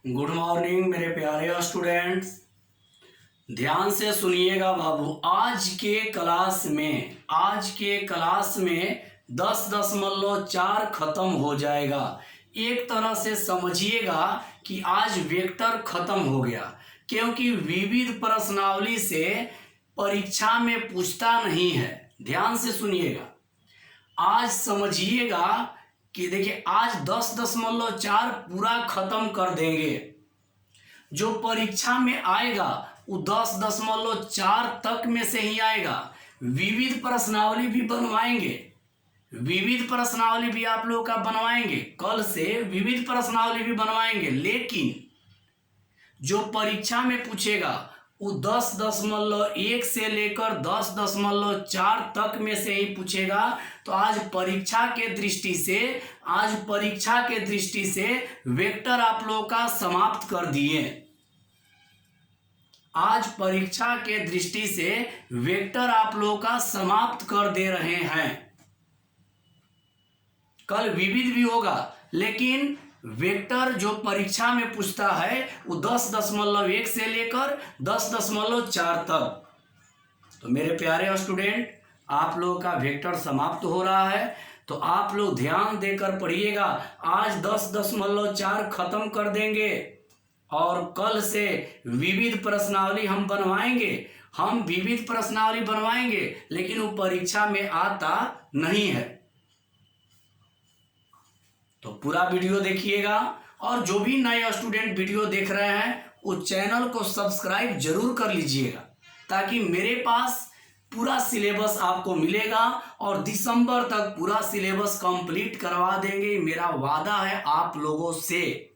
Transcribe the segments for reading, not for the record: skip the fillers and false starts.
Good morning मेरे प्यारे students. ध्यान से सुनिएगा बाबू। आज के क्लास में 10.4 खत्म हो जाएगा। एक तरह से समझिएगा कि आज वेक्टर खत्म हो गया, क्योंकि विविध प्रश्नावली से परीक्षा में पूछता नहीं है। ध्यान से सुनिएगा, आज समझिएगा कि देखिए आज 10.4 पूरा खत्म कर देंगे। जो परीक्षा में आएगा वो 10.4 तक में से ही आएगा। विविध प्रश्नावली भी बनवाएंगे, विविध प्रश्नावली भी आप लोगों का बनवाएंगे। कल से विविध प्रश्नावली भी बनवाएंगे, लेकिन जो परीक्षा में पूछेगा वो 10.1 से लेकर 10.4 तक में से ही पूछेगा। तो आज परीक्षा के दृष्टि से वेक्टर आप लोगों का समाप्त कर दिए। आज परीक्षा के दृष्टि से वेक्टर आप लोगों का समाप्त कर दे रहे हैं। कल विविध भी होगा, लेकिन वेक्टर जो परीक्षा में पूछता है वो 10.1 से लेकर 10.4 तक। तो मेरे प्यारे स्टूडेंट, आप लोगों का वेक्टर समाप्त हो रहा है, तो आप लोग ध्यान देकर पढ़िएगा। आज 10.4 खत्म कर देंगे और कल से विविध प्रश्नावली हम बनवाएंगे, लेकिन वो परीक्षा में आता नहीं है। तो पूरा वीडियो देखिएगा, और जो भी नए स्टूडेंट वीडियो देख रहे हैं वो चैनल को सब्सक्राइब जरूर कर लीजिएगा, ताकि मेरे पास पूरा सिलेबस आपको मिलेगा और दिसंबर तक पूरा सिलेबस कंप्लीट करवा देंगे। मेरा वादा है आप लोगों से,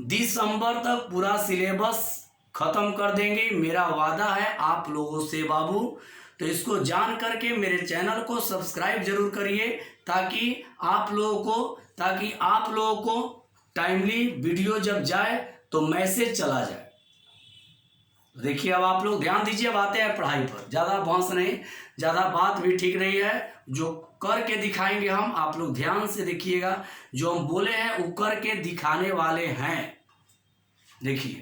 दिसंबर तक पूरा सिलेबस खत्म कर देंगे, मेरा वादा है आप लोगों से बाबू। तो इसको जान करके मेरे चैनल को सब्सक्राइब जरूर करिए, ताकि आप लोगों को टाइमली वीडियो जब जाए तो मैसेज चला जाए। देखिए, अब आप लोग ध्यान दीजिए, बातें हैं पढ़ाई पर, ज़्यादा बहस नहीं, ज़्यादा बात भी ठीक नहीं है। जो करके दिखाएंगे हम, आप लोग ध्यान से देखिएगा। जो हम बोले हैं वो करके दिखाने वाले हैं। देखिए,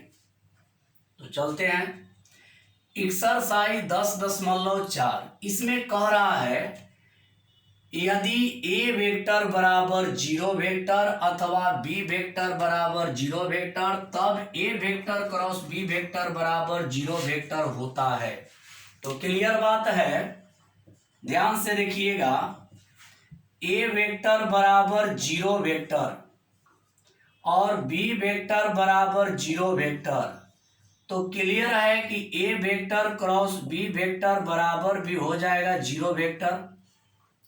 तो चलते हैं एक्सरसाइज 10.4। इसमें कह रहा है यदि ए वेक्टर बराबर 0 वेक्टर अथवा बी वेक्टर बराबर 0 वेक्टर, तब A vector cross B vector बराबर 0 वेक्टर होता है। तो क्लियर बात है, ध्यान से देखिएगा। ए वेक्टर बराबर 0 वेक्टर और बी वेक्टर बराबर 0 वेक्टर, तो क्लियर है कि ए वेक्टर क्रॉस बी वेक्टर बराबर भी हो जाएगा 0 वेक्टर।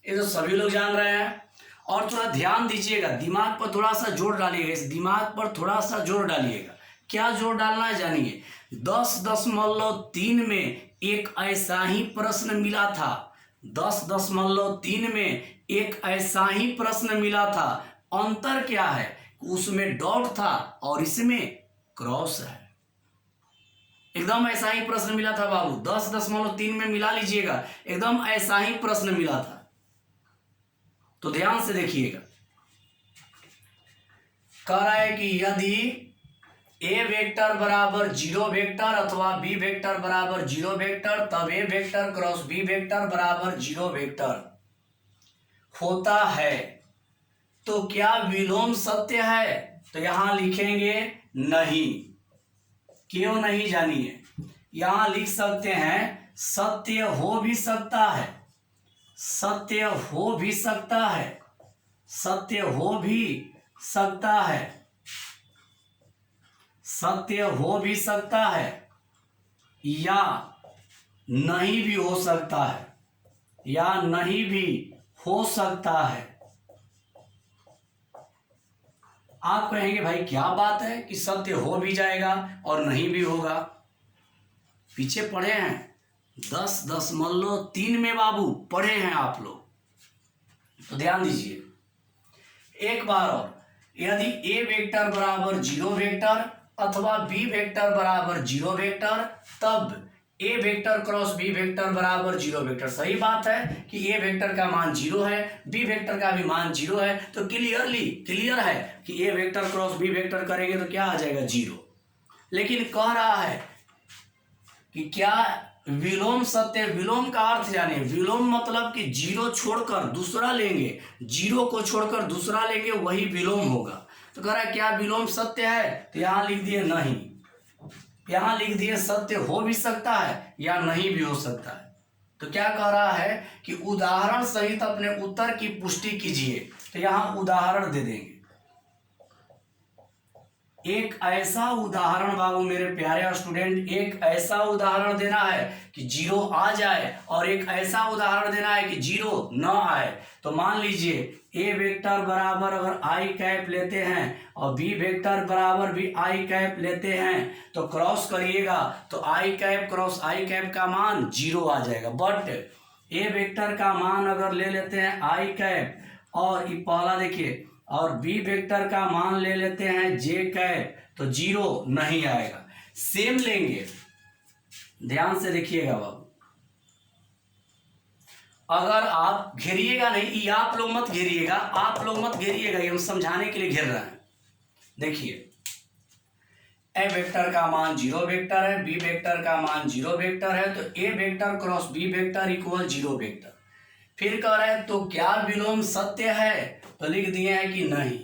ये तो सभी लोग जान रहे हैं। और थोड़ा ध्यान दीजिएगा, दिमाग पर थोड़ा सा जोर डालिएगा, इस दिमाग पर थोड़ा सा जोर डालिएगा। क्या जोर डालना है जानिए। 10.3 में एक ऐसा ही प्रश्न मिला था, 10.3 में एक ऐसा ही प्रश्न मिला था। अंतर क्या है, उसमें डॉट था और इसमें क्रॉस है। एकदम ऐसा ही प्रश्न मिला था बाबू, 10.3 में मिला लीजिएगा, एकदम ऐसा ही प्रश्न मिला था। तो ध्यान से देखिएगा, कह रहा है कि यदि ए वेक्टर बराबर 0 वेक्टर अथवा बी वेक्टर बराबर 0 वेक्टर, तब A vector cross B vector बराबर 0 वेक्टर होता है। तो क्या विलोम सत्य है? तो यहां लिखेंगे नहीं। क्यों नहीं जानिए। यहां लिख सकते हैं सत्य हो भी सकता है, सत्य हो भी सकता है, सत्य हो भी सकता है, सत्य हो भी सकता है, या नहीं भी हो सकता है, या नहीं भी हो सकता है। आप कहेंगे भाई क्या बात है कि सत्य हो भी जाएगा और नहीं भी होगा। पीछे पढ़े हैं 10.3 में बाबू, पढ़े हैं आप लोग, तो ध्यान दीजिए एक बार और। यदि ए वेक्टर बराबर 0 वेक्टर अथवा बी वेक्टर बराबर 0 वेक्टर, तब A vector cross B vector बराबर जीरो वेक्टर। सही बात है कि ए वेक्टर का मान जीरो है, बी वेक्टर का भी मान जीरो है, तो क्लियर है कि ए वेक्टर क्रॉस बी वेक्टर करेंगे तो क्या आ जाएगा, जीरो। लेकिन कह रहा है कि क्या विलोम सत्य, विलोम का अर्थ जाने, विलोम मतलब कि जीरो छोड़कर दूसरा लेंगे, जीरो को छोड़कर दूसरा लेंगे वही विलोम होगा। तो कह रहा है क्या विलोम सत्य है, तो यहां लिख दिए नहीं, यहां लिख दिए सत्य हो भी सकता है या नहीं भी हो सकता है। तो क्या कह रहा है कि उदाहरण सहित अपने उत्तर की पुष्टि कीजिए। तो यहां उदाहरण दे देंगे, एक ऐसा उदाहरण बाबू मेरे प्यारे स्टूडेंट, एक ऐसा उदाहरण देना है कि जीरो आ जाए और एक ऐसा उदाहरण देना है कि जीरो न आए। तो मान लीजिए ए वेक्टर बराबर अगर आई कैप लेते हैं और बी वेक्टर बराबर भी आई कैप लेते हैं तो क्रॉस करिएगा तो आई कैप क्रॉस आई कैप का मान जीरो आ जाएगा। बट ए वेक्टर का मान अगर ले लेते हैं आई कैप और ये पहला देखिए, और बी वेक्टर का मान ले लेते हैं जे कैप, तो जीरो नहीं आएगा। सेम लेंगे, ध्यान से देखिएगा बाबू, अगर आप घेरिएगा नहीं, ये आप लोग मत घेरिएगा, आप लोग मत घेरिएगा, ये हम समझाने के लिए घेर रहे हैं। देखिए ए वेक्टर का मान जीरो वेक्टर है, बी वेक्टर का मान जीरो वेक्टर है, तो A vector cross B vector equal zero vector. फिर कह रहे हैं तो क्या विलोम सत्य है, तो लिख दिए हैं कि नहीं।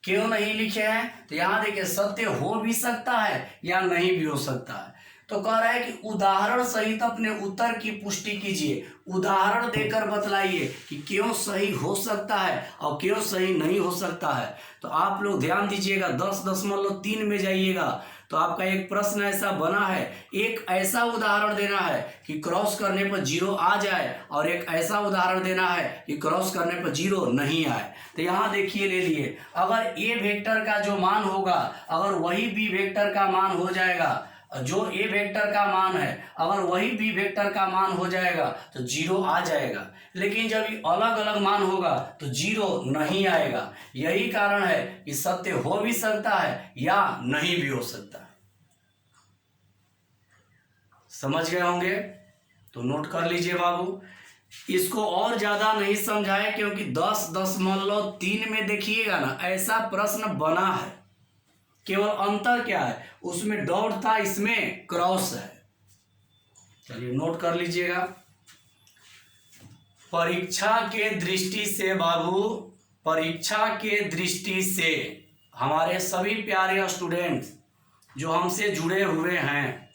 क्यों नहीं लिखे हैं, तो यहां देखिए सत्य हो भी सकता है या नहीं भी हो सकता है। तो कह रहा है कि उदाहरण सहित अपने उत्तर की पुष्टि कीजिए, उदाहरण देकर बतलाइए कि क्यों सही हो सकता है और क्यों सही नहीं हो सकता है। तो आप लोग ध्यान दीजिएगा, 10.3 में जाइएगा तो आपका एक प्रश्न ऐसा बना है, एक ऐसा उदाहरण देना है कि क्रॉस करने पर जीरो आ जाए और एक ऐसा उदाहरण देना है कि क्रॉस करने पर जीरो नहीं आए। तो यहाँ देखिए ले लिए, अगर ए वेक्टर का जो मान होगा अगर वही बी वेक्टर का मान हो जाएगा, जो ए वेक्टर का मान है अगर वही बी वेक्टर का मान हो जाएगा तो जीरो आ जाएगा। लेकिन जब ये अलग अलग मान होगा तो जीरो नहीं आएगा। यही कारण है कि सत्य हो भी सकता है या नहीं भी हो सकता है। समझ गए होंगे, तो नोट कर लीजिए बाबू। इसको और ज्यादा नहीं समझाए क्योंकि 10.3 में देखिएगा ना ऐसा प्रश्न बना है, केवल अंतर क्या है, उसमें डॉट था इसमें क्रॉस है। चलिए नोट कर लीजिएगा। परीक्षा के दृष्टि से बाबू, परीक्षा के दृष्टि से हमारे सभी प्यारे स्टूडेंट्स जो हमसे जुड़े हुए हैं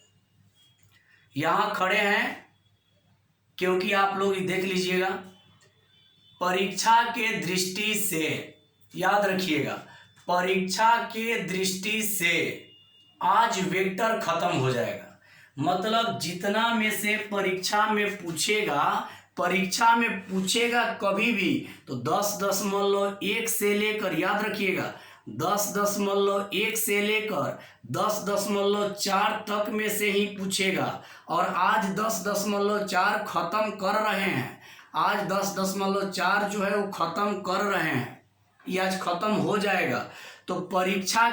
यहां खड़े हैं, क्योंकि आप लोग देख लीजिएगा परीक्षा के दृष्टि से, याद रखिएगा परीक्षा के दृष्टि से आज वेक्टर खत्म हो जाएगा। मतलब जितना में से परीक्षा में पूछेगा, परीक्षा में पूछेगा कभी भी तो 10.1 से लेकर, याद रखिएगा 10.1 से लेकर 10.4 तक में से ही पूछेगा। और आज 10.4 खत्म कर रहे हैं, आज 10.4 जो है वो खत्म कर रहे हैं, ये आज खत्म हो जाएगा। तो परीक्षा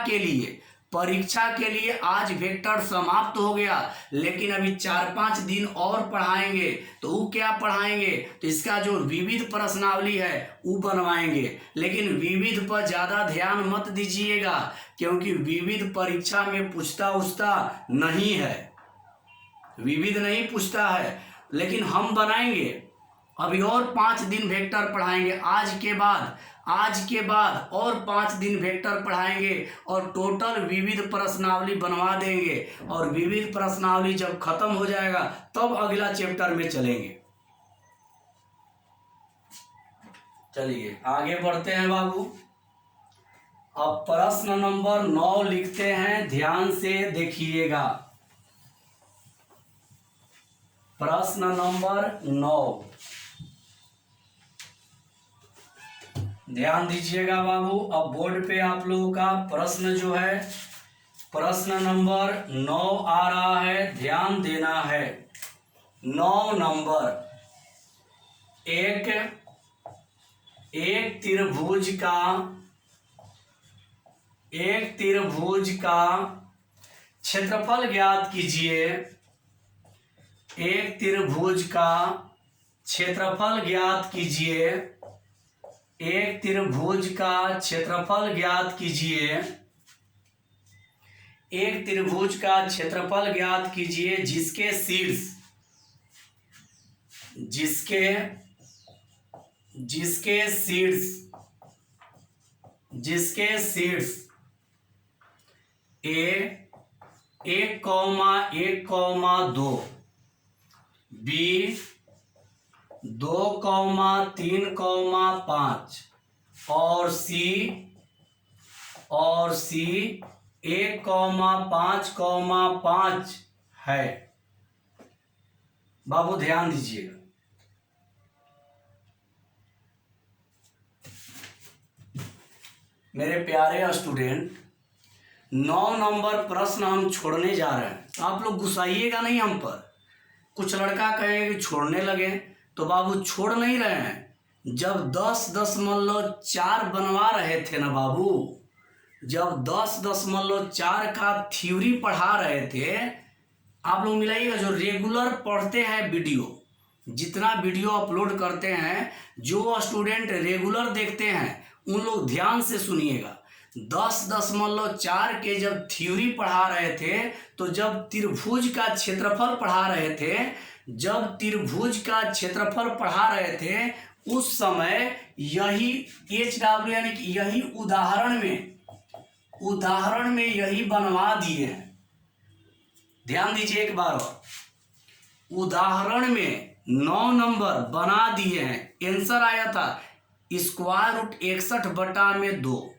के लिए आज वेक्टर समाप्त हो गया। लेकिन अभी 4-5 दिन और पढ़ाएंगे तो वो क्या पढ़ाएंगे, तो इसका जो विविध प्रश्नावली है वो बनवाएंगे। लेकिन विविध पर ज़्यादा ध्यान मत दीजिएगा क्योंकि विविध परीक्षा में पूछता नहीं है, विविध नहीं पूछता है। लेकिन हम बनाएंगे, अभी और 5 दिन वेक्टर पढ़ाएंगे, आज के बाद और 5 दिन वेक्टर पढ़ाएंगे और टोटल विविध प्रश्नावली बनवा देंगे। और विविध प्रश्नावली जब खत्म हो जाएगा तब अगला चैप्टर में चलेंगे। चलिए आगे बढ़ते हैं बाबू। अब प्रश्न नंबर 9 लिखते हैं, ध्यान से देखिएगा। प्रश्न नंबर 9, ध्यान दीजिएगा बाबू। अब बोर्ड पे आप लोगों का प्रश्न जो है, प्रश्न नंबर 9 आ रहा है, ध्यान देना है। 9 नंबर, एक त्रिभुज का क्षेत्रफल ज्ञात कीजिए। एक त्रिभुज का क्षेत्रफल ज्ञात कीजिए। एक त्रिभुज का क्षेत्रफल ज्ञात कीजिए। एक त्रिभुज का क्षेत्रफल ज्ञात कीजिए जिसके शीर्ष जिसके जिसके शीर्ष जिसके शीर्ष ए 1,1,2, बी 2,3,5 और सी 1,5,5 है। बाबू ध्यान दीजिएगा। मेरे प्यारे स्टूडेंट, 9 नंबर प्रश्न हम छोड़ने जा रहे हैं। आप लोग गुस्साइएगा नहीं हम पर। कुछ लड़का कहेंगे कि छोड़ने लगे, तो बाबू छोड़ नहीं रहे हैं। जब 10.4 बनवा रहे थे ना बाबू, जब 10.4 का थ्योरी पढ़ा रहे थे, आप लोग मिलाइएगा। जो रेगुलर पढ़ते हैं वीडियो, जितना वीडियो अपलोड करते हैं, जो स्टूडेंट रेगुलर देखते हैं उन लोग ध्यान से सुनिएगा। 10.4 के जब थ्योरी पढ़ा रहे थे, तो जब त्रिभुज का क्षेत्रफल पढ़ा रहे थे, जब त्रिभुज का क्षेत्रफल पढ़ा रहे थे, उस समय यही HW यानी कि यही उदाहरण में यही बनवा दिए हैं। ध्यान दीजिए एक बार और। उदाहरण में 9 नंबर बना दिए हैं। आंसर आया था √61/2।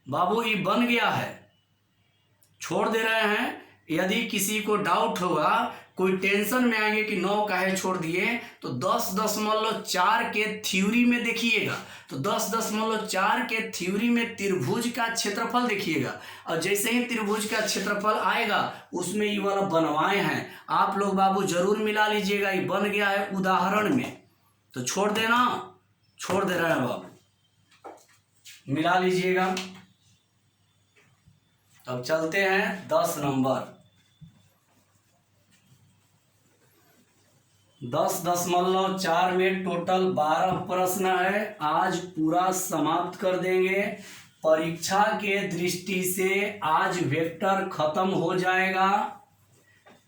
बाबू ये बन गया है, छोड़ दे रहे हैं। यदि किसी को डाउट होगा, कोई टेंशन में आएंगे कि 9 काहे छोड़ दिए, तो 10.4 के थ्योरी में देखिएगा। तो 10.4 के थ्योरी में त्रिभुज का क्षेत्रफल देखिएगा, और जैसे ही त्रिभुज का क्षेत्रफल आएगा उसमें ये वाला बनवाए हैं। आप लोग बाबू जरूर मिला लीजिएगा। ये बन गया है उदाहरण में, तो छोड़ देना, छोड़ दे रहे हैं बाबू, मिला लीजिएगा। अब चलते हैं 10 नंबर। 10.4 में टोटल 12 प्रश्न है। आज पूरा समाप्त कर देंगे। परीक्षा के दृष्टि से आज वेक्टर खत्म हो जाएगा।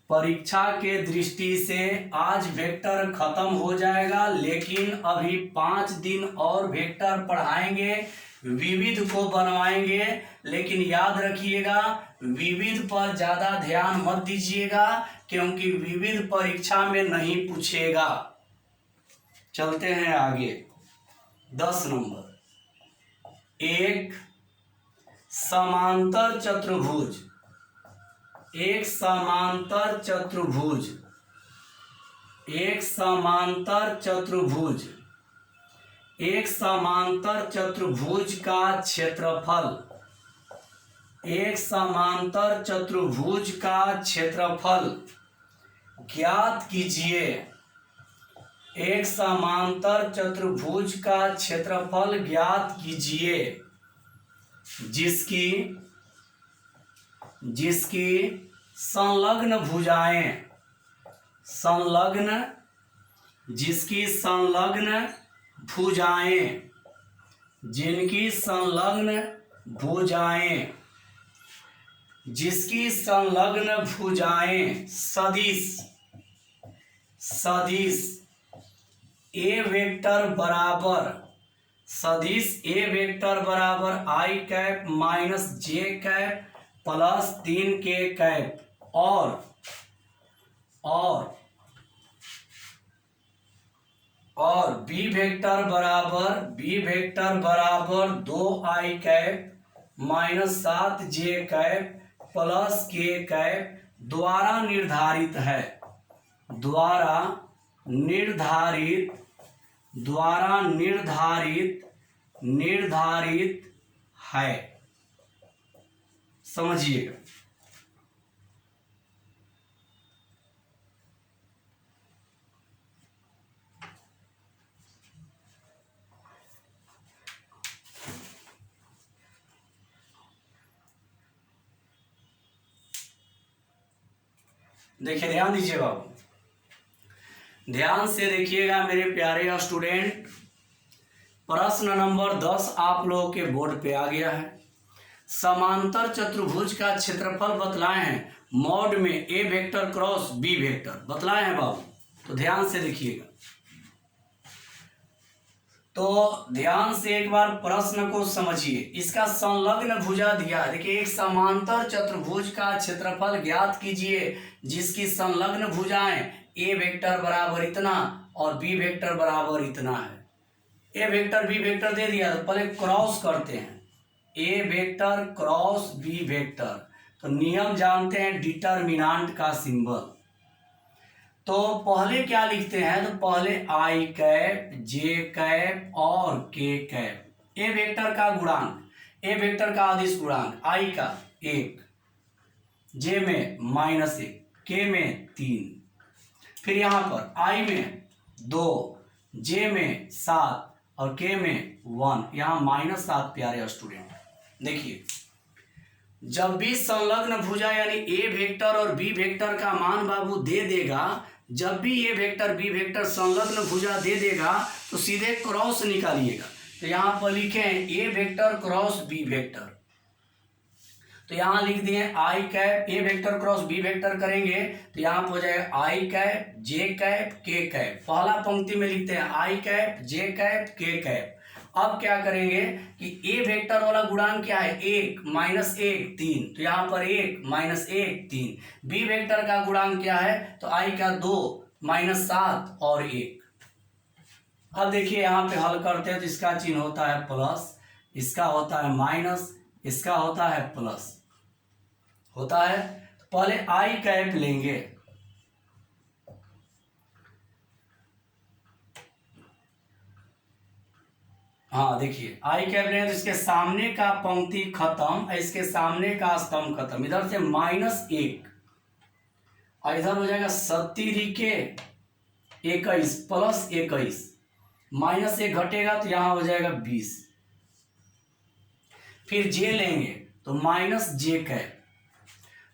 परीक्षा के दृष्टि से आज वेक्टर खत्म हो जाएगा, लेकिन अभी 5 दिन और वेक्टर पढ़ाएंगे। विविध को बनवाएंगे, लेकिन याद रखिएगा विविध पर ज़्यादा ध्यान मत दीजिएगा, क्योंकि विविध परीक्षा में नहीं पूछेगा। चलते हैं आगे। 10 नंबर। एक समांतर चतुर्भुज, एक समांतर चतुर्भुज, एक समांतर चतुर्भुज, एक समांतर चतुर्भुज का क्षेत्रफल, एक समांतर चतुर्भुज का क्षेत्रफल ज्ञात कीजिए। एक समांतर चतुर्भुज का क्षेत्रफल ज्ञात कीजिए जिसकी संलग्न भुजाएं, संलग्न, जिसकी संलग्न भुजाएं, जिनकी संलग्न भुजाएं, जिसकी संलग्न भुजाएं सदिश, सदिश ए वेक्टर बराबर, सदिश ए वेक्टर बराबर I cap minus J cap plus 3K cap और बी वेक्टर बराबर 2I cap minus 7J cap plus K cap द्वारा निर्धारित है, द्वारा निर्धारित है। समझिएगा। देखिए ध्यान दीजिए बाबू, ध्यान से देखिएगा मेरे प्यारे स्टूडेंट। प्रश्न नंबर 10 आप लोगों के बोर्ड पे आ गया है। समांतर चतुर्भुज का क्षेत्रफल बतलाए हैं मॉड में A vector cross B vector बतलाए हैं बाबू। तो ध्यान से देखिएगा, तो ध्यान से एक बार प्रश्न को समझिए। इसका संलग्न भुजा दिया है। देखिए, एक समांतर चतुर्भुज का क्षेत्रफल ज्ञात कीजिए जिसकी संलग्न भुजाएं ए वेक्टर बराबर इतना और बी वेक्टर बराबर इतना है। ए वेक्टर बी वेक्टर दे दिया, तो पहले क्रॉस करते हैं। ए वेक्टर क्रॉस बी वेक्टर, तो नियम जानते हैं डिटरमिनेंट का सिंबल। तो पहले क्या लिखते हैं, तो पहले आई कैप जे कैप और के कैप। ए वेक्टर का गुणांक, ए वेक्टर का अदिश गुणांक आई का 1, जे में -1, के में 3, फिर यहां पर आई में 2, जे में 7 और के में 1, यहां -7 प्यारे स्टूडेंट। देखिए, जब भी संलग्न भुजा यानी ए वेक्टर और बी वेक्टर का मान बाबू दे देगा, जब भी ए वेक्टर बी वेक्टर संलग्न भुजा दे देगा तो सीधे क्रॉस निकालिएगा। तो यहां पर लिखे A vector cross B vector, तो यहां लिख दिए I cap A vector cross B vector करेंगे तो यहां पर हो जाएगा I cap J cap K cap. पहला पंक्ति में लिखते हैं I cap J cap K cap. अब क्या करेंगे कि ए वेक्टर वाला गुणांक क्या है, 1 -1 3, तो यहाँ पर 1 -1 3। बी वेक्टर का गुणांक क्या है, तो आई का 2 -7 और 1। अब देखिए यहाँ पे हल करते हैं तो इसका चिन्ह होता है प्लस, इसका होता है माइनस, इसका होता है प्लस होता है। तो पहले आई कैप लेंगे, हाँ देखिए आई कैप लेंगे तो इसके सामने का पंक्ति खत्म, इसके सामने का स्तंभ खत्म। इधर से -1 और इधर हो जाएगा 17 21 प्लस 21, -1 घटेगा तो यहां हो जाएगा 20। फिर जे लेंगे तो -j कैप,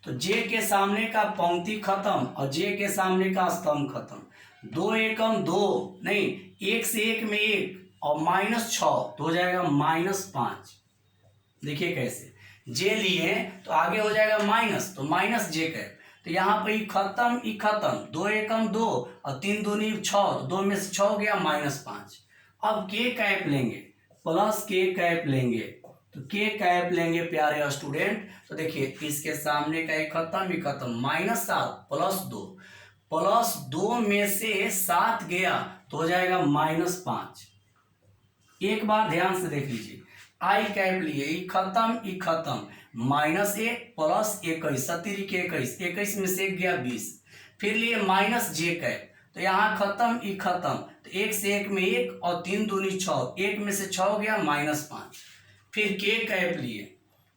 तो जे के सामने का पंक्ति खत्म और जे के सामने का स्तंभ खत्म। 2 एकम 2 नहीं, 1 से 1 में 1 और -6 तो हो जाएगा -5। देखिए कैसे, जे लिए तो आगे हो जाएगा माइनस, तो -j कैप। तो यहाँ पर ई खत्म 2 एकम 2 और 3 दूनी 6, 2 में से 6 गया -5। अब के कैप लेंगे प्लस के कैप लेंगे, तो के कैप लेंगे प्यारे स्टूडेंट। तो देखिए इसके सामने का एक खत्म -7 प्लस 2 में से 7 गया तो हो जाएगा -5। एक बार ध्यान से देख लीजिए, आई कैप लिए ई खत्म -1 प्लस 21 17 के 21 में से 1 गया 20। फिर लिए -j कैप, तो यहाँ खत्म तो 1 से 1 में 1 और 3 दूनी 6, 1 में से 6 गया -5। फिर के कैप लिए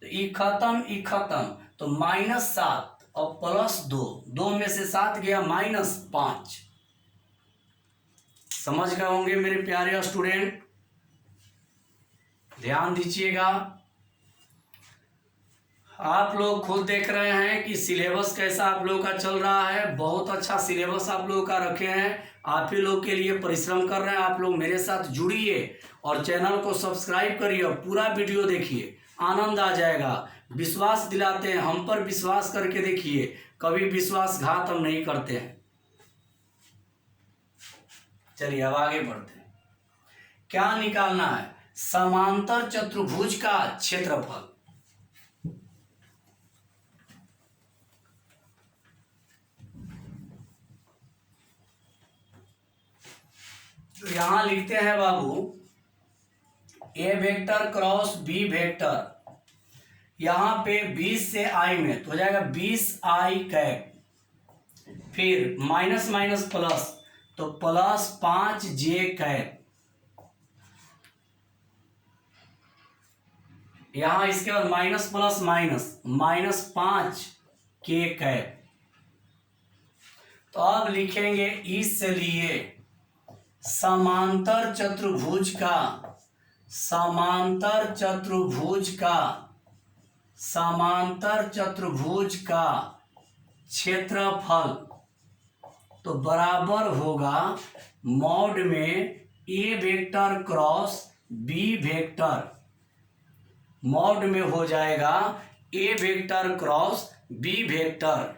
तो ई खत्म तो -7 और प्लस 2 में से 7 गया -5। समझ गए होंगे मेरे प्यारे स्टूडेंट, ध्यान दीजिएगा। आप लोग खुद देख रहे हैं कि सिलेबस कैसा आप लोगों का चल रहा है। बहुत अच्छा सिलेबस आप लोगों का रखे हैं, आप ही लोग के लिए परिश्रम कर रहे हैं। आप लोग मेरे साथ जुड़िए और चैनल को सब्सक्राइब करिए और पूरा वीडियो देखिए, आनंद आ जाएगा। विश्वास दिलाते हैं, हम पर विश्वास करके देखिए, कभी विश्वासघात हम नहीं करते हैं। चलिए अब आगे बढ़ते हैं। क्या निकालना है, समांतर चतुर्भुज का क्षेत्रफल। तो यहां लिखते हैं बाबू ए वेक्टर क्रॉस बी वेक्टर, यहां पे 20 से आई में तो हो जाएगा 20 आई कैप, फिर माइनस माइनस प्लस तो प्लस 5 जे कैप, यहां इसके बाद माइनस प्लस माइनस 5 के कैप। तो अब लिखेंगे इस लिए समांतर चतुर्भुज का क्षेत्रफल तो बराबर होगा मॉड में A vector cross B vector, mod में हो जाएगा A vector cross B vector.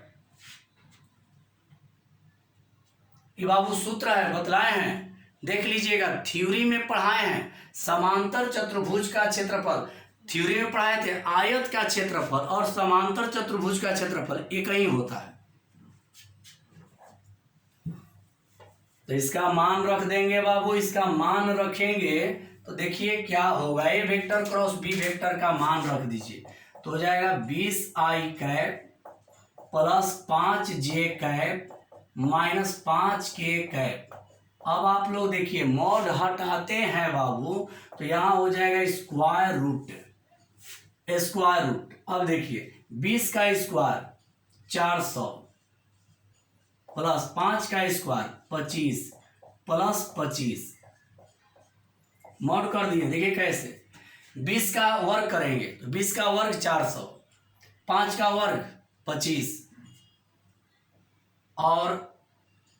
ये बाबू सूत्र है, बतलाए हैं, देख लीजिएगा, थ्योरी में पढ़ाए हैं। समांतर चतुर्भुज का क्षेत्रफल थ्योरी में पढ़ाए थे, आयत का क्षेत्रफल और समांतर चतुर्भुज का क्षेत्रफल एक ही होता है। तो इसका मान रख देंगे बाबू, इसका मान रखेंगे तो देखिए क्या होगा, ए वेक्टर क्रॉस बी वेक्टर का मान रख दीजिए तो हो जाएगा 20i cap plus 5j cap minus 5k cap. अब आप लोग देखिए मॉड हटाते हैं बाबू तो यहां हो जाएगा स्क्वायर रूट। अब देखिए 20 का स्क्वायर 400 प्लस 5 का स्क्वायर 25 प्लस 25, मॉड कर दिए। देखिए कैसे 20 का वर्ग करेंगे तो 20 का वर्ग 400, 5 का वर्ग 25 और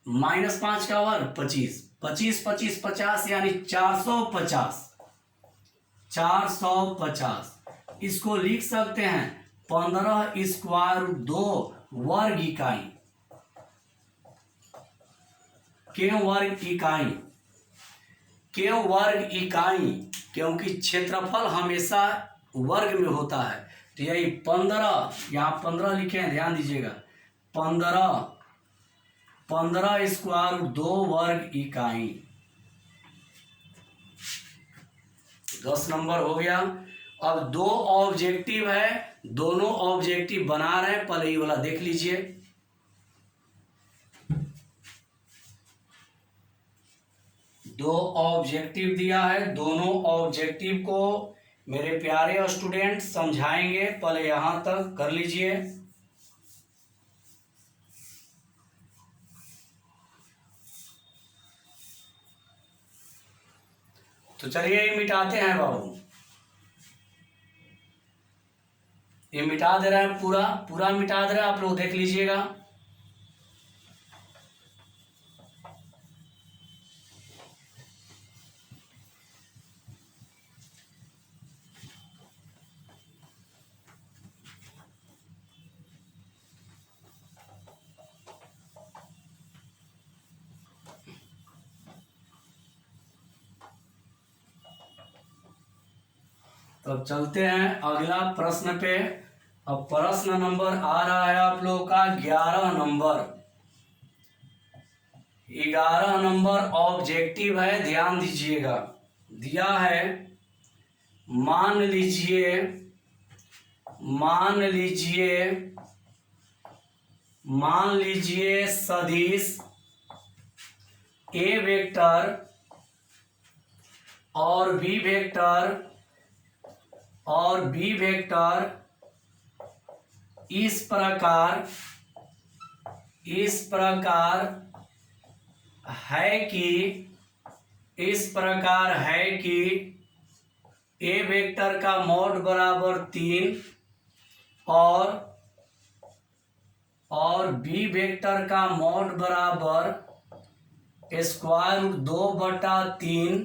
माइनस 5 का वर्ग 25, 25 25 50 यानी 450। 450 इसको लिख सकते हैं 15 स्क्वायर 2 वर्ग इकाई। क्यों वर्ग इकाई? क्यों वर्ग इकाई? क्योंकि क्षेत्रफल हमेशा वर्ग में होता है। तो यही 15, यहाँ 15 लिखे हैं, ध्यान दीजिएगा, 15 स्क्वायर 2 वर्ग इकाई। 10 नंबर हो गया। अब दो ऑब्जेक्टिव है, दोनों ऑब्जेक्टिव बना रहे हैं, पहले ये वाला देख लीजिए। दो ऑब्जेक्टिव दिया है, दोनों ऑब्जेक्टिव को मेरे प्यारे स्टूडेंट समझाएंगे, पहले यहां तक कर लीजिए। तो चलिए ये मिटाते हैं बाबू, ये मिटा दे रहा है, पूरा पूरा मिटा दे रहा है, आप लोग देख लीजिएगा। तो अब चलते हैं अगला प्रश्न पे। अब प्रश्न नंबर आ रहा है आप लोगों का 11 नंबर। 11 नंबर ऑब्जेक्टिव है, ध्यान दीजिएगा। दिया है, मान लीजिए सदिश ए वेक्टर और बी वेक्टर इस प्रकार है कि ए वेक्टर का मॉड बराबर 3 और बी वेक्टर का मॉड बराबर स्क्वायर रूट 2/3,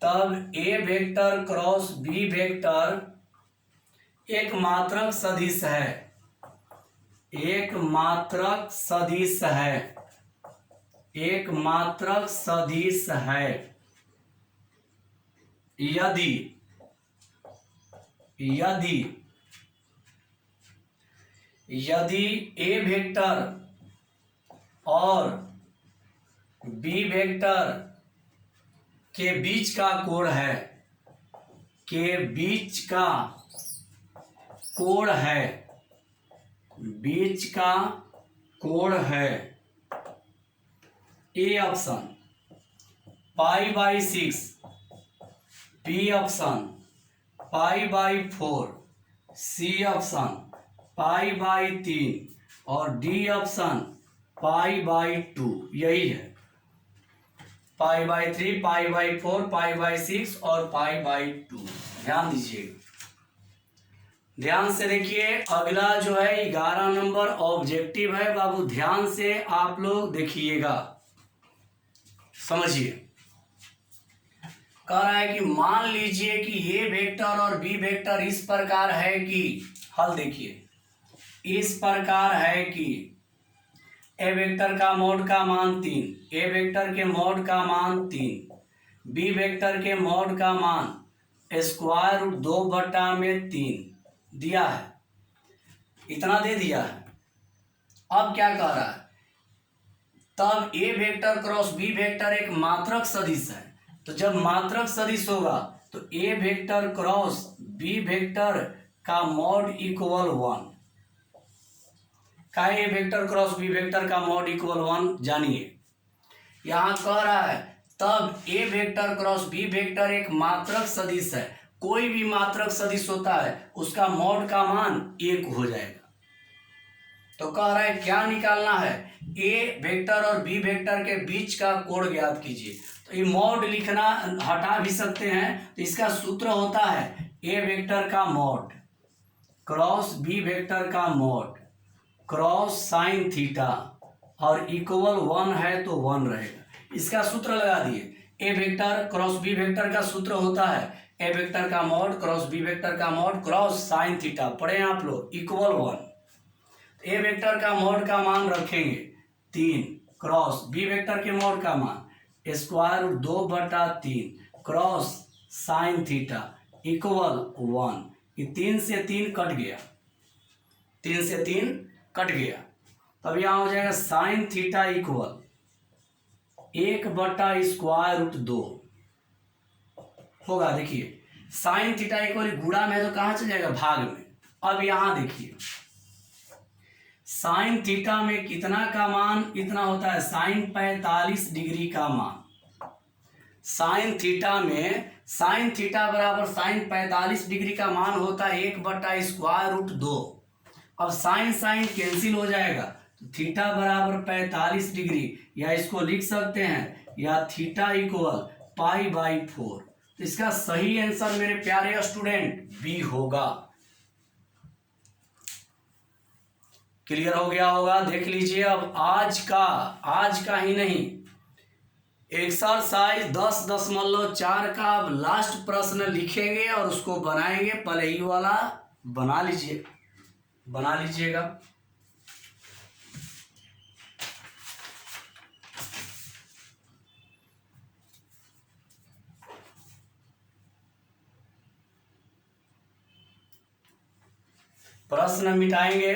तब A vector cross B vector एक मात्रक सदिश है। एक मात्रक सदिश है यदि ए वेक्टर और बी वेक्टर के बीच का कोण है, A option π/6, B option π/4, C option π/3 और डी ऑप्शन π/2। यही है, π/3, π/4, π/6 और π/2। ध्यान दीजिएगा। ध्यान से देखिए, अगला जो है 11 नंबर ऑब्जेक्टिव है बाबू, ध्यान से आप लोग देखिएगा, समझिए। कह रहा है कि मान लीजिए कि ए वेक्टर और बी वेक्टर इस प्रकार है कि, हल देखिए, इस प्रकार है कि ए वेक्टर का मॉड का मान 3, ए वेक्टर के मॉड का मान 3, बी वेक्टर के मॉड का मान स्क्वायर रूट 2/3 दिया है, इतना दे दिया है। अब क्या कह रहा है, तब A vector cross B vector एक मात्रक सदिश है। तो जब मात्रक सदिश होगा तो A vector cross B vector का मॉड इक्वल 1 का, ए वेक्टर क्रॉस बी वेक्टर का मॉड इक्वल 1 जानिए। यहां कह रहा है तब A vector cross B vector एक मात्रक सदिश है, कोई भी मात्रक सदिश होता है उसका मॉड का मान 1 हो जाएगा। तो कह रहा है क्या निकालना है, ए वेक्टर और बी वेक्टर के बीच का कोण ज्ञात कीजिए। तो ये मॉड लिखना हटा भी सकते हैं, तो इसका सूत्र होता है ए वेक्टर का मॉड क्रॉस बी वेक्टर का मॉड क्रॉस साइन थीटा और इक्वल 1 है तो 1 रहेगा। इसका सूत्र लगा दिए, ए वेक्टर क्रॉस बी वेक्टर का सूत्र होता है ए वेक्टर का मॉड क्रॉस बी वेक्टर का मॉड क्रॉस साइन थीटा, पढ़े आप लोग, इक्वल 1। ए वेक्टर का मॉड का मान रखेंगे 3 क्रॉस बी वेक्टर के मॉड का मान square root 2/3 cross sine theta equal 1। ये 3 से 3 कट गया, 3 से 3 कट गया। तब यहाँ हो जाएगा साइन थीटा इक्वल 1/√2 होगा। देखिए साइन थीटा इक्वल गुणा में तो कहाँ चल जाएगा, भाग में। अब यहाँ देखिए साइन थीटा में कितना का मान इतना होता है, साइन 45 डिग्री का मान। साइन थीटा में साइन थीटा बराबर साइन 45 डिग्री का मान होता है 1/√2। अब साइन साइन कैंसिल हो जाएगा तो थीटा बराबर 45 डिग्री, या इसको लिख सकते हैं या थीटा इक्वल π/4। तो इसका सही आंसर मेरे प्यारे स्टूडेंट बी होगा। क्लियर हो गया होगा, देख लीजिए। अब आज का ही नहीं, एक्सरसाइज 10.4 का अब लास्ट प्रश्न लिखेंगे और उसको बनाएंगे। पहले ही वाला बना लीजिएगा। प्रश्न मिटाएंगे।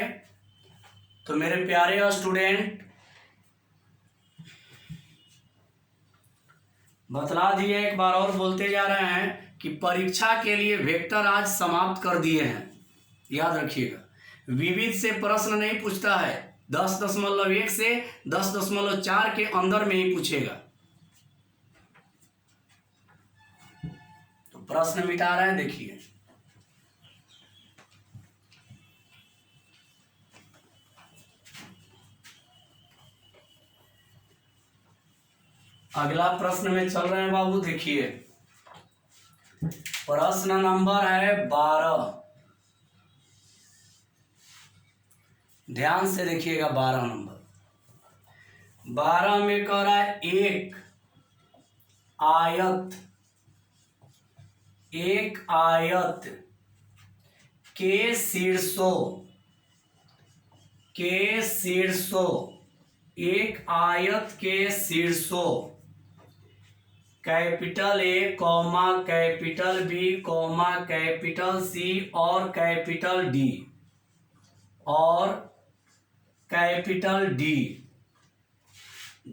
तो मेरे प्यारे स्टूडेंट बतला दिए, एक बार और बोलते जा रहे हैं कि परीक्षा के लिए वेक्टर आज समाप्त कर दिए हैं, याद रखिएगा। विविध से प्रश्न नहीं पूछता है, 10.1 से 10.4 के अंदर में ही पूछेगा। तो प्रश्न मिटा रहे हैं, देखिए। अगला प्रश्न में चल रहे हैं बाबू, देखिए। प्रश्न नंबर है 12, ध्यान से देखिएगा। 12 नंबर, 12 में कह रहा है एक आयत के शीर्षों एक आयत के शीर्षों capital A comma capital B comma capital C और कैपिटल डी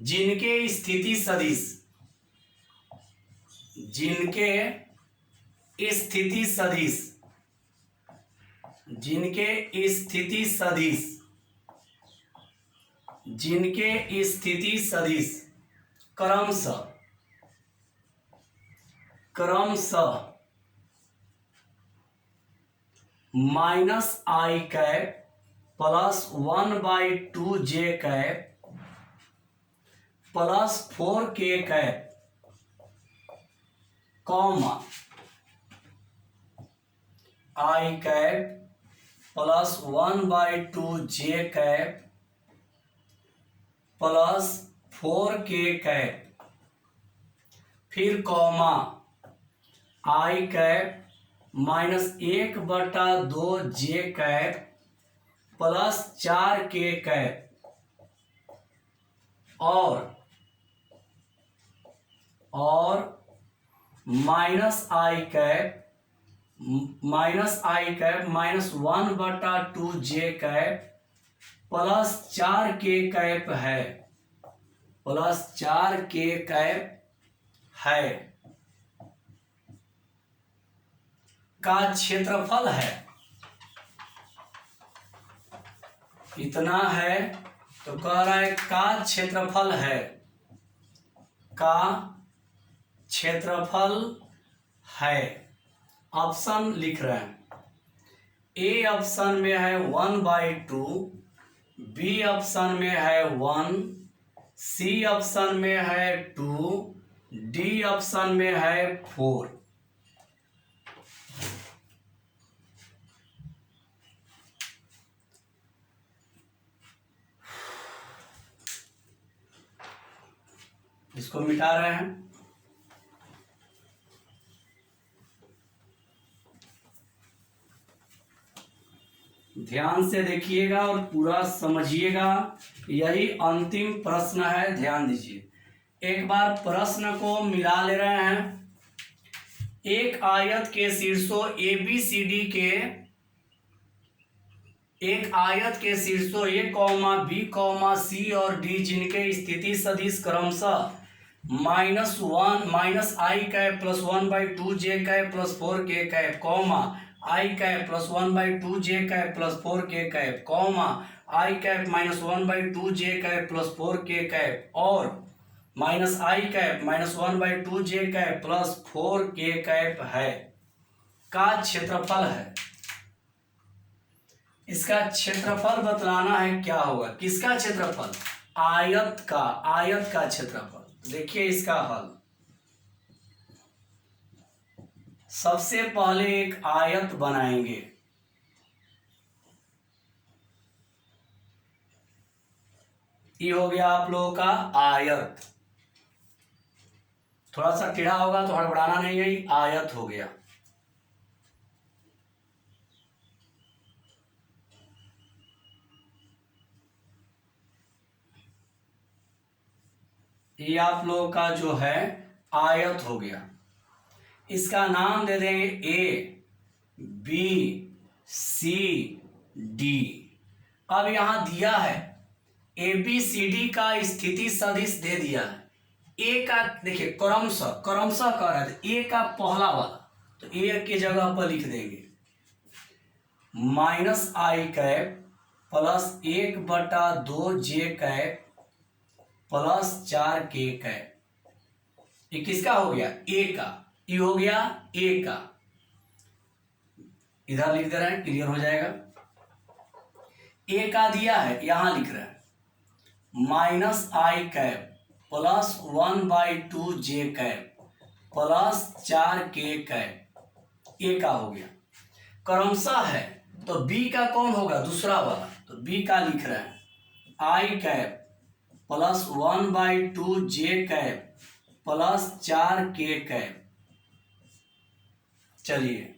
जिनके स्थिति सदिश क्रमशः -i cap plus 1/2 j cap plus 4k cap comma i cap plus 1/2 cap plus 4k cap, फिर comma I cap -1/2 cap plus 4k cap और -I cap -1/2 cap plus 4k cap है, plus 4k cap है का क्षेत्रफल है इतना है। तो कह रहा है का क्षेत्रफल है, का क्षेत्रफल है। ऑप्शन लिख रहे हैं, ए ऑप्शन में है 1/2, बी ऑप्शन में है 1, सी ऑप्शन में है 2, डी ऑप्शन में है 4। इसको मिटा रहे हैं। ध्यान से देखिएगा और पूरा समझिएगा, यही अंतिम प्रश्न है, ध्यान दीजिए। एक बार प्रश्न को मिला ले रहे हैं। एक आयत के शीर्षों ABCD के, एक आयत के शीर्षों A, B, C और D जिनके स्थिति सदिश क्रमशः -I cap plus 1/2 cap plus 4k cap, I cap plus 1/2 cap plus 4k cap, I cap -1/2 cap plus 4k cap और -I cap -1/2 cap plus 4k cap है का क्षेत्रफल है। इसका क्षेत्रफल बतलाना है, क्या होगा, किसका क्षेत्रफल, आयत का क्षेत्रफल। देखिए इसका हल, सबसे पहले एक आयत बनाएंगे। ये हो गया आप लोगों का आयत, थोड़ा सा टेढ़ा होगा तो हड़बड़ाना नहीं है, आयत हो गया। ये आप लोगों का जो है आयत हो गया। इसका नाम दे देंगे ABCD। अब यहां दिया है ABCD का स्थिति सदिश दे दिया है। ए का देखिए क्रमशः कह रहा है, ए का पहला वाला, तो ए की जगह पर लिख देंगे -I cap plus 1/2 cap plus 4k cap. ये किसका हो गया, ए का, ये हो गया ए का, इधर लिख दे रहे हैं, क्लियर हो जाएगा। ए का दिया है, यहां लिख रहे हैं -I cap plus 1/2 cap plus 4k cap, A का हो गया। क्रमशः है तो बी का कौन होगा, दूसरा वाला, तो बी का लिख रहे हैं I cap plus 1/2 cap plus 4k cap. चलिए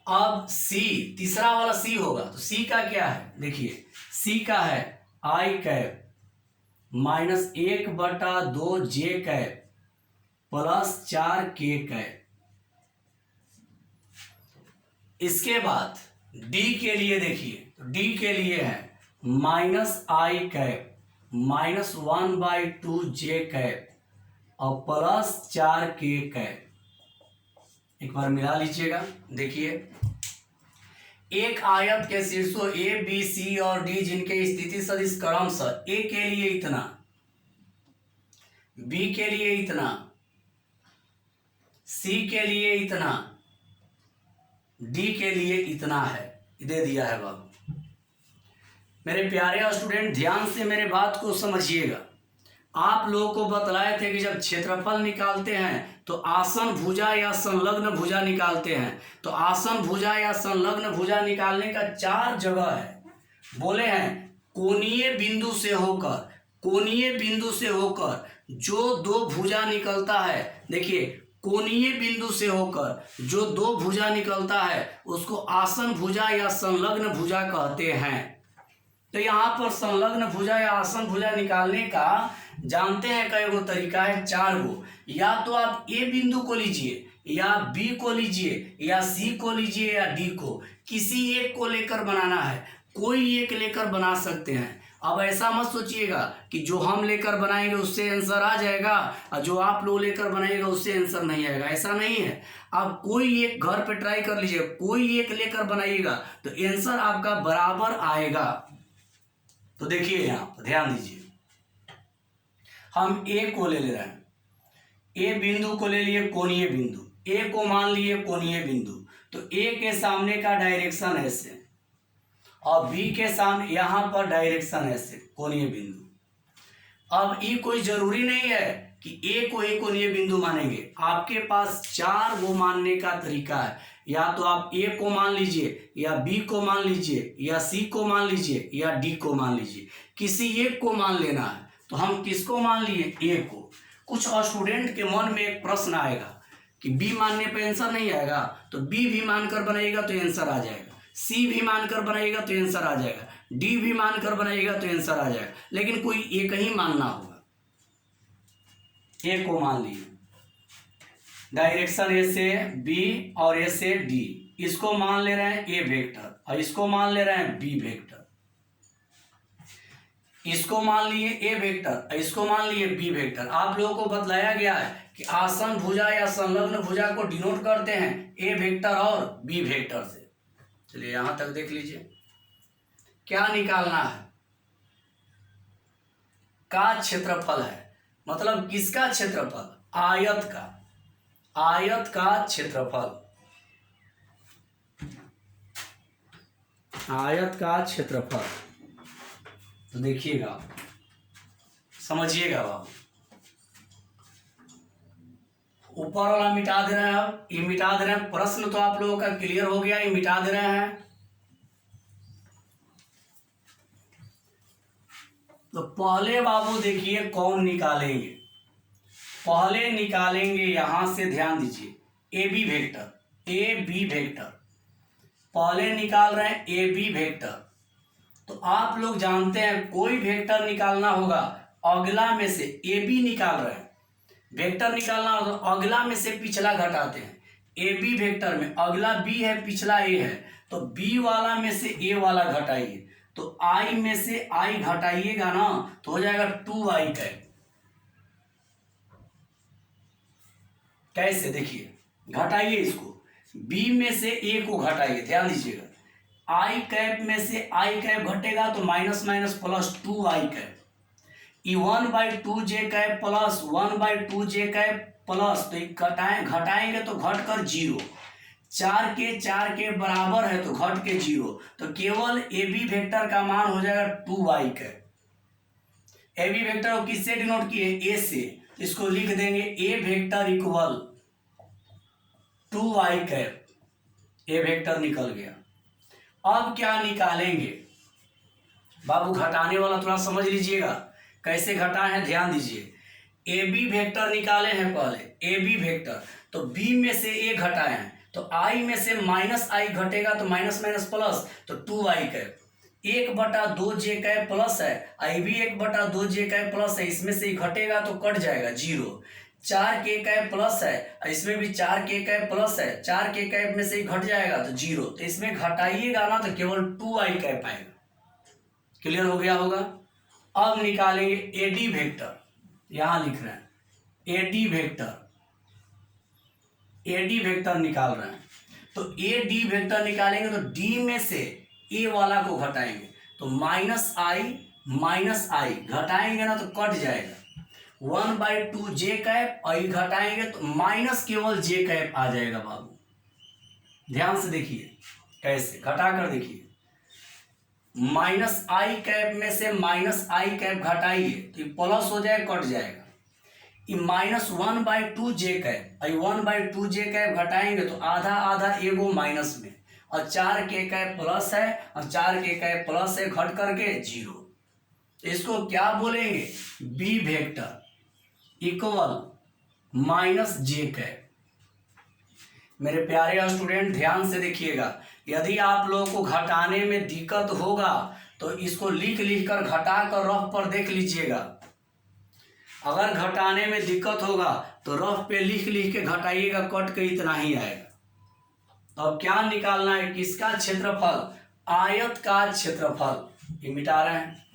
अब सी, तीसरा वाला सी होगा, तो सी का क्या है, देखिए सी का है I cap -1/2 cap plus 4k cap. इसके बाद डी के लिए देखिए, तो डी के लिए है -I कैप -1/2 कैप और प्लस 4k कैप। एक बार मिला लीजिएगा, देखिए एक आयत के शीर्षों ABC और D जिनके स्थिति सदिश क्रमशः ए के लिए इतना, बी के लिए इतना, सी के लिए इतना, डी के लिए इतना है, दे दिया है बाबू। मेरे प्यारे स्टूडेंट ध्यान से मेरे बात को समझिएगा। आप लोगों को बतलाए थे कि जब क्षेत्रफल निकालते हैं तो आसन भुजा या संलग्न भुजा निकालते हैं। तो आसन भुजा या संलग्न भुजा निकालने का 4 जगह है। बोले हैं कोणीय बिंदु से होकर, कोणीय बिंदु से होकर जो 2 भुजा निकलता है, देखिए कोणीय बिंदु से होकर जो 2 भुजा निकलता है उसको आसन भुजा या संलग्न भुजा कहते हैं। तो यहाँ पर संलग्न भुजा या आसन भुजा निकालने का जानते हैं कई गो तरीका है, 4 गो। या तो आप ए बिंदु को लीजिए, या बी को लीजिए, या सी को लीजिए, या डी को, किसी एक को लेकर बनाना है। कोई एक लेकर बना सकते हैं। अब ऐसा मत सोचिएगा कि जो हम लेकर बनाएंगे उससे आंसर आ जाएगा और जो आप लोग लेकर बनाएगा उससे आंसर नहीं आएगा, ऐसा नहीं है। आप कोई एक घर पे ट्राई कर लीजिए, कोई एक लेकर बनाइएगा तो आंसर आपका बराबर आएगा। तो देखिए यहाँ पर ध्यान दीजिए, हम ए को ले रहे हैं, ए बिंदु को ले लिए कोणीय बिंदु, ए को मान लिए कोणीय बिंदु। तो ए के सामने का डायरेक्शन ऐसे और बी के सामने यहाँ पर डायरेक्शन ऐसे कोणीय बिंदु। अब ये कोई जरूरी नहीं है कि ए को ही कोणीय बिंदु मानेंगे, आपके पास 4 वो मानने का तरीका है। या तो आप ए को मान लीजिए, या बी को मान लीजिए, या सी को मान लीजिए, या डी को मान लीजिए, किसी एक को मान लेना है। तो हम किसको मान लिए? ए को। कुछ स्टूडेंट के मन में एक प्रश्न आएगा कि बी मानने पर आंसर नहीं आएगा, तो बी भी मानकर बनाइएगा तो आंसर आ जाएगा, सी भी मानकर बनाइएगा तो आंसर आ जाएगा, डी भी मानकर बनाइएगा तो आंसर आ जाएगा, लेकिन कोई एक ही मानना होगा। ए को मान लिए, डायरेक्शन ए से बी और ए से डी, इसको मान ले रहे हैं ए वेक्टर और इसको मान ले रहे हैं बी वेक्टर। इसको मान लिए ए वेक्टर और इसको मान लिए बी वेक्टर। आप लोगों को बतलाया गया है कि आसन भुजा या संलग्न भुजा को डिनोट करते हैं ए वेक्टर और बी वेक्टर से। चलिए यहां तक देख लीजिए, क्या निकालना है? का क्षेत्रफल है, मतलब किसका क्षेत्रफल? आयत का, आयत का क्षेत्रफल, आयत का क्षेत्रफल। तो देखिएगा, समझिएगा बाबू, ऊपर वाला मिटा दे रहे हैं। अब ये मिटा दे रहे हैं, प्रश्न तो आप लोगों का क्लियर हो गया, ये मिटा दे रहे हैं। तो पहले बाबू देखिए कौन निकालेंगे, पहले निकालेंगे यहां से, ध्यान दीजिए, A B vector, A B vector पहले निकाल रहे हैं, ए बी वेक्टर। तो आप लोग जानते हैं कोई वेक्टर निकालना होगा, अगला में से ए बी निकाल रहे हैं, वेक्टर निकालना होगा अगला में से पिछला घटाते हैं। ए बी वेक्टर में अगला बी है, पिछला ए है, तो बी वाला में से ए वाला घटाइए, तो आई में से आई घटाइएगा ना तो हो जाएगा 2i कैप। कैसे? देखिए घटाइए इसको, बी में से ए को घटाइए, ध्यान दीजिएगा, आई कैप में से आई कैप घटेगा तो minus minus plus 2i cap, ई 1/2j cap plus 1/2j cap plus, तो घटाएंगे तो घट कर 0, 4 के बराबर है तो घट के 0, तो केवल ए बी वेक्टर का मान हो जाएगा 2i कैप। ए बी वेक्टर को किससे डिनोट किए? ए से, इसको लिख देंगे ए vector equal 2i cap, A vector निकल गया। अब क्या निकालेंगे बाबू? घटाने वाला थोड़ा समझ लीजिएगा, कैसे घटाए हैं ध्यान दीजिए। ए बी वेक्टर निकाले हैं पहले, ए बी वेक्टर, तो बी में से ए घटाए हैं, तो आई में से माइनस आई घटेगा तो माइनस माइनस प्लस, तो 2i cap, 1/2j cap plus है, आई भी 1/2j कैप प्लस है, इसमें से घटेगा तो कट जाएगा 0, 4k कैप प्लस है, इसमें भी 4k कैप प्लस है, 4k कैप में से घट जाएगा तो 0, तो इसमें घटाइएगा ना तो केवल 2i कैप आएगा। क्लियर हो गया होगा? अब निकालेंगे एडी वेक्टर, यहां लिख रहे हैं एडी वेक्टर, एडी वेक्टर निकाल रहे हैं। तो ए डी वेक्टर निकालेंगे तो डी में से ए वाला को घटाएंगे तो माइनस आई घटाएंगे ना तो कट जाएगा, 1/2j कैप, और घटाएंगे तो माइनस केवल j कैप आ जाएगा बाबू। ध्यान से देखिए कैसे घटा कर देखिए, माइनस आई कैप में से माइनस आई कैप घटाइए तो ये प्लस हो जाए, कट जाएगा। ये माइनस 1/2 जे कैप, 1/2 जे कैप घटाएंगे तो आधा आधा एगो माइनस में, और 4 के कैप प्लस है और 4 के कैप प्लस है, घट करके 0। इसको क्या बोलेंगे, बी वेक्टर इक्वल माइनस जे कैप। मेरे प्यारे स्टूडेंट ध्यान से देखिएगा, यदि आप लोगों को घटाने में दिक्कत होगा तो इसको लिख लिख कर घटा कर रफ पर देख लीजिएगा। अगर घटाने में दिक्कत होगा तो रफ पे लिख लिख के घटाइएगा, कट के इतना ही आएगा। तो अब क्या निकालना है, किसका क्षेत्रफल, आयत का क्षेत्रफल। ये मिटा रहे हैं,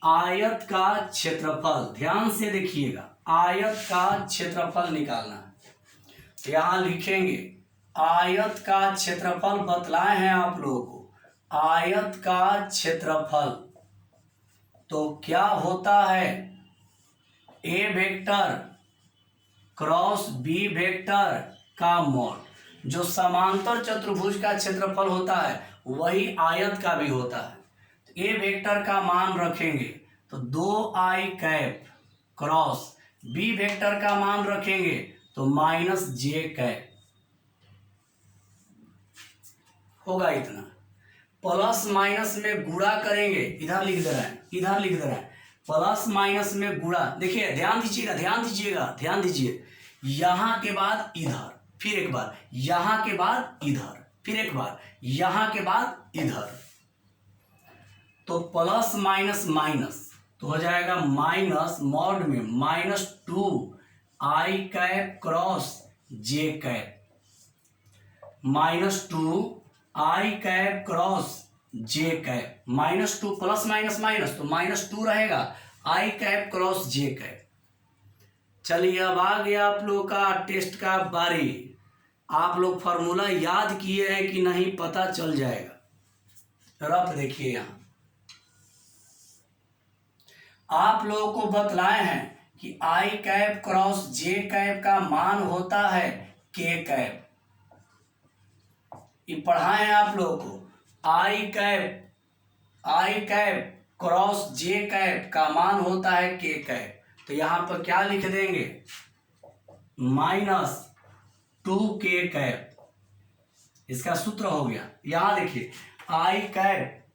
आयत का क्षेत्रफल, ध्यान से देखिएगा, आयत का क्षेत्रफल निकालना है। तो यहां लिखेंगे आयत का क्षेत्रफल, बतलाए हैं आप लोगों को, आयत का क्षेत्रफल तो क्या होता है, ए वेक्टर क्रॉस बी वेक्टर का मॉड। जो समांतर चतुर्भुज का क्षेत्रफल होता है वही आयत का भी होता है। तो ए वेक्टर का मान रखेंगे तो 2i cap cross B vector का मान रखेंगे तो माइनस जे कैप होगा इतना। प्लस माइनस में गुणा करेंगे, इधर लिख दे रहे हैं, इधर लिख दे रहे हैं, प्लस माइनस में गुणा। देखिए ध्यान दीजिएगा, ध्यान दीजिएगा, ध्यान दीजिए, यहां के बाद इधर, फिर एक बार यहां के बाद इधर, फिर एक बार यहां के बाद इधर, तो प्लस माइनस माइनस तो हो जाएगा माइनस मॉड में minus 2i cap cross J cap, minus 2i cap cross J cap, -2 plus minus minus तो -2 रहेगा, i cap cross J cap. चलिए अब आ गया आप लोग का टेस्ट का बारी। आप लोग फार्मूला याद किए हैं कि नहीं पता चल जाएगा। रफ देखिए, यहां आप लोगों को बतलाए हैं कि i cap cross J cap का मान होता है k कैप। ये पढ़ाए हैं आप लोगों को, i cap cross J cap का मान होता है k कैप। तो यहां पर क्या लिख देंगे, -2k कैप, इसका सूत्र हो गया। यहां देखिए i cap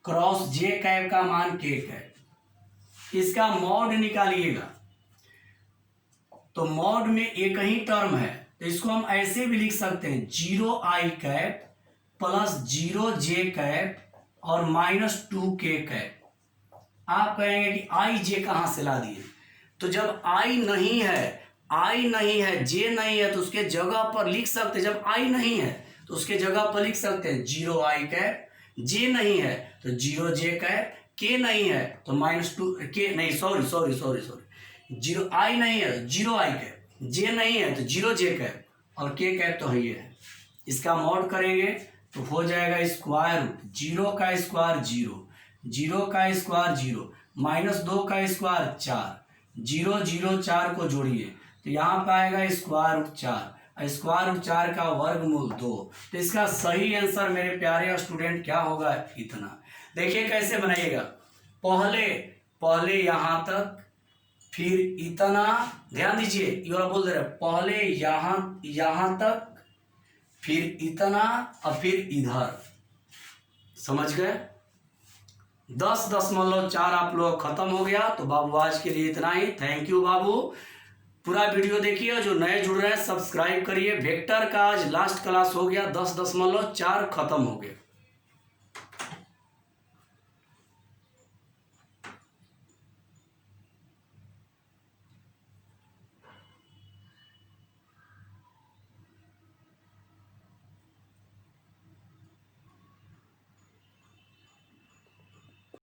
cross J cap का मान k कैप, इसका मॉड निकालिएगा तो मॉड में एक ही टर्म है तो इसको हम ऐसे भी लिख सकते हैं, 0i cap plus 0j cap और -2k कैप। आप कहेंगे कि i j कहां से ला दिए, तो जब i नहीं है j नहीं है तो उसके जगह पर लिख सकते हैं, जब i नहीं है तो उसके जगह पर लिख सकते हैं 0i कैप, j नहीं है तो 0j कैप, k नहीं है तो -2k नहीं, सॉरी 0i नहीं है तो 0i कैप, j नहीं है तो 0j कैप और k कैप तो ही है। इसका मॉड करेंगे तो हो जाएगा स्क्वायर रूट 0 का स्क्वायर 0, 0 का स्क्वायर 0, -2 का स्क्वायर 4, 0 0 4 को जोड़िए तो यहाँ पे आएगा स्क्वायर रूट 4, स्क्वायर रूट 4 का वर्गमूल 2। तो इसका सही आंसर मेरे प्यारे स्टूडेंट क्या होगा, इतना। देखिए कैसे बनाइएगा, पहले यहाँ तक फिर इतना, ध्यान दीजिए ये वाला बोल दे रहे, पहले यहाँ तक फिर इतना और फिर इधर, समझ गए। 10.4 आप लोग खत्म हो गया। तो बाबू आज के लिए इतना ही, थैंक यू बाबू। पूरा वीडियो देखिए, जो नए जुड़ रहे हैं सब्सक्राइब करिए। वेक्टर का आज लास्ट क्लास हो गया, 10.4 खत्म हो गया।